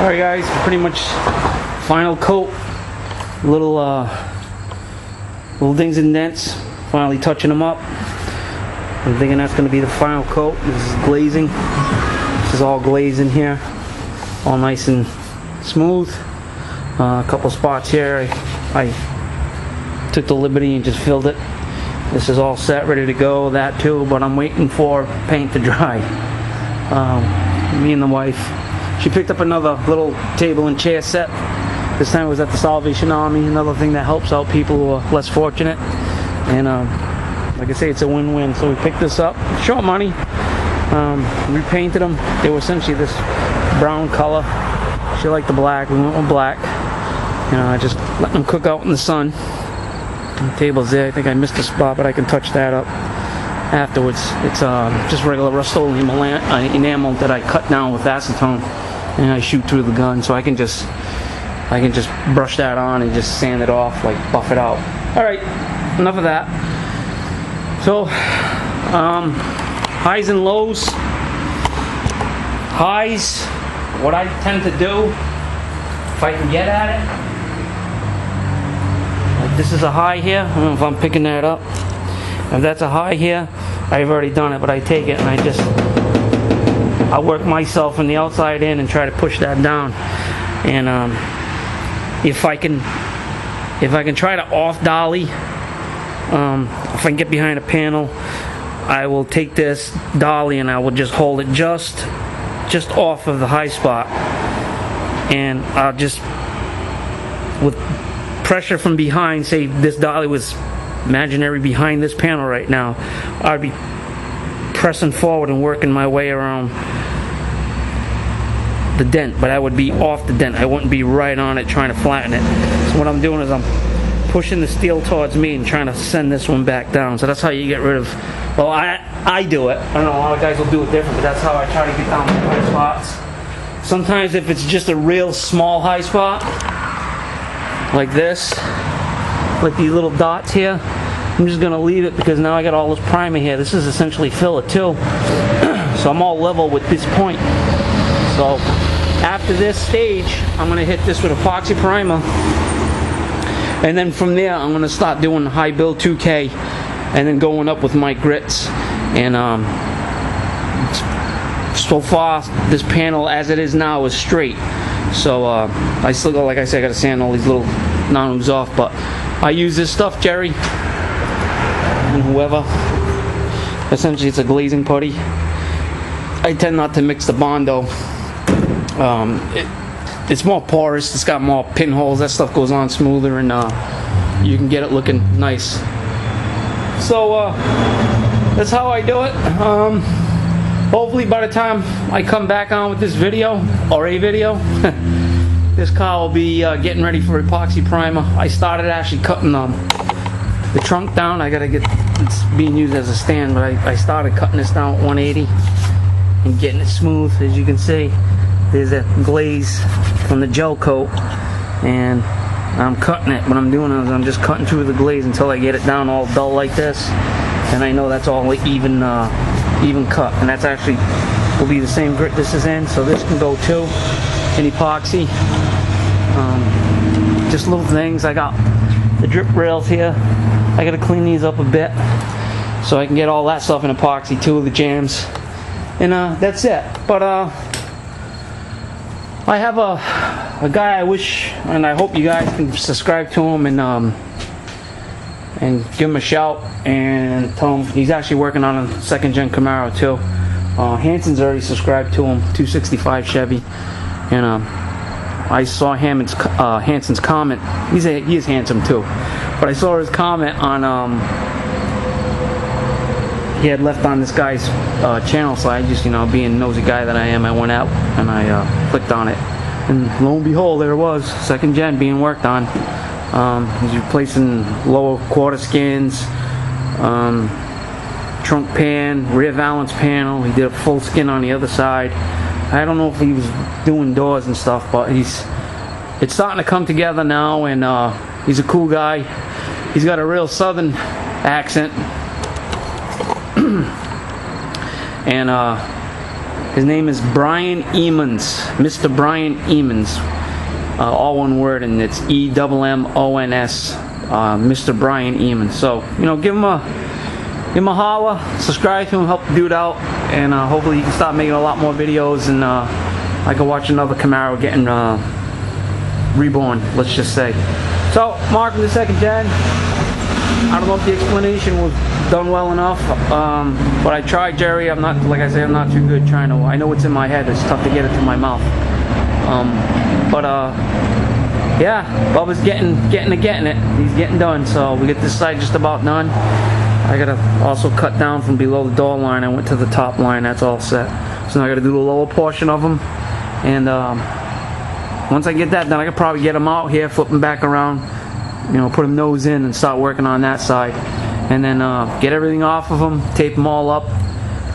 Alright guys, pretty much final coat. Little dings and dents. Finally touching them up. I'm thinking that's going to be the final coat. This is glazing. This is all glazed in here. All nice and smooth. A couple spots here I took the liberty and just filled it. This is all set, ready to go. That too, but I'm waiting for paint to dry. Me and the wife, she picked up another little table and chair set. This time it was at the Salvation Army, another thing that helps out people who are less fortunate. And like I say, it's a win-win. So we picked this up, short money, repainted them. They were essentially this brown color. She liked the black, we went with black. You know, I just let them cook out in the sun. The table's there. I think I missed a spot, but I can touch that up afterwards. It's just regular Rust-Oleum enamel that I cut down with acetone, and I shoot through the gun, so I can just brush that on and just sand it off, like buff it out. All right, enough of that. So highs and lows. Highs, what I tend to do if I can get at it. Like this is a high here. I don't know if I'm picking that up. If that's a high here, I've already done it, but I take it and I work myself from the outside in and try to push that down. And if I can try to off dolly, if I can get behind a panel, I will take this dolly and I will just hold it just off of the high spot, and I'll just, with pressure from behind, say this dolly was imaginary behind this panel right now, I'd be pressing forward and working my way around the dent, but I would be off the dent. I wouldn't be right on it trying to flatten it. So what I'm doing is I'm pushing the steel towards me and trying to send this one back down. So that's how you get rid of, well, I do it. I don't know, a lot of guys will do it different, but that's how I try to get down the high spots. Sometimes if it's just a real small high spot, like this, like these little dots here, I'm just gonna leave it because now I got all this primer here. This is essentially filler too. So I'm all level with this point. So after this stage, I'm gonna hit this with epoxy primer, and then from there I'm gonna start doing high build 2K, and then going up with my grits. And so far this panel as it is now is straight. So I still got, like I said, I gotta sand all these little non-oops off, but I use this stuff, Jerry and whoever. Essentially it's a glazing putty. I tend not to mix the Bondo. It's more porous, it's got more pinholes, that stuff goes on smoother, and you can get it looking nice. So that's how I do it. Hopefully by the time I come back on with this video, or a video, this car will be getting ready for epoxy primer. I started actually cutting the trunk down. I gotta get, it's being used as a stand, but I started cutting this down at 180 and getting it smooth. As you can see, there's a glaze from the gel coat, and I'm cutting it. What I'm doing is I'm just cutting through the glaze until I get it down all dull like this, and I know that's all even cut, and that's actually will be the same grit this is in, so this can go too in epoxy. Just little things. I got the drip rails here. I gotta clean these up a bit so I can get all that stuff in epoxy too, the jams, and that's it. But I have a guy I wish, and I hope you guys can subscribe to him and give him a shout and tell him he's actually working on a second-gen Camaro too. Hanson's already subscribed to him, 265 Chevy, and I saw Hanson's comment. He is handsome too, but I saw his comment on he had left on this guy's channel, so I just, you know, being a nosy guy that I am, I went out and I clicked on it, and lo and behold, there it was, second gen being worked on. He's replacing lower quarter skins, trunk pan, rear valance panel. He did a full skin on the other side. I don't know if he was doing doors and stuff, but it's starting to come together now, and he's a cool guy. He's got a real southern accent, and His name is Brian Emmons, Mr. Brian Emmons, all one word, and it's EMMONS, Mr. Brian Emmons. So, you know, give him a holler, subscribe to him, help the dude out, and hopefully he can start making a lot more videos, and I can watch another Camaro getting reborn, let's just say. So, Mark from the second gen. I don't know if the explanation was done well enough, but I tried, Jerry. I'm not, like I say, I'm not too good trying to. I know what's in my head. It's tough to get it to my mouth. Yeah, Bubba's getting it. He's getting done. So we get this side just about done. I gotta also cut down from below the door line. I went to the top line. That's all set. So now I gotta do the lower portion of them, and once I get that done, I could probably get them out here, flip them back around, you know, put them nose in and start working on that side, and then get everything off of them, tape them all up,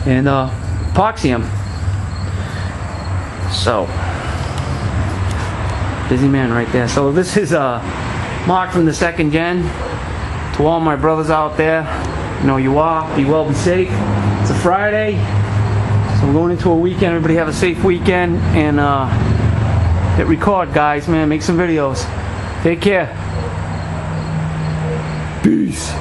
and epoxy them. So, busy man right there. So this is Mark from the second gen. To all my brothers out there, you know you are, be well, be safe. It's a Friday, so we're going into a weekend. Everybody have a safe weekend, and hit record, guys, man. Make some videos. Take care. Peace.